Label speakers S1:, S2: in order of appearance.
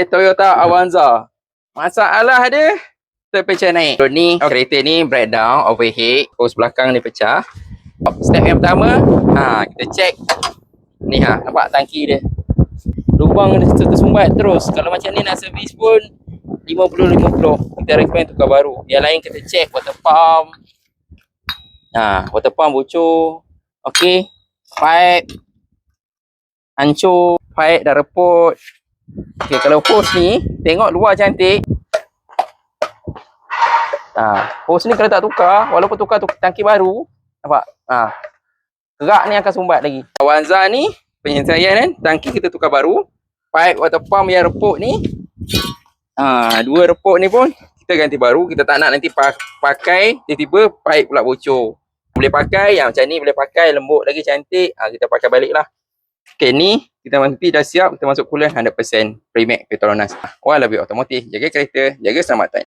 S1: Toyota Avanza. Masalah dia terpecah naik. Ni kereta ni breakdown, overheat, hose belakang ni pecah. Step yang pertama, kita check ni nampak tangki dia. Lubang dia tersumbat terus. Kalau macam ni nak servis pun 50-50. Kita recommend tukar baru. Yang lain kita check water pump. Water pump bocor. Okey. Pipe hancur, pipe dah reput. Okey, kalau hose ni tengok luar cantik. Hose ni kalau tak tukar, walaupun tukar tangki baru, nampak? Kerak ni akan sumbat lagi. Avanza ni penyelesaian kan, tangki kita tukar baru. Pipe water pump yang reput ni, dua reput ni pun kita ganti baru. Kita tak nak nanti pakai tiba-tiba pipe pula bocor. Boleh pakai yang macam ni, boleh pakai lembut lagi cantik, kita pakai balik lah. Okay, ni kita nanti dah siap, kita masuk coolant 100% Pramac Petronas. Walau automotif, jaga kereta, jaga keselamatan.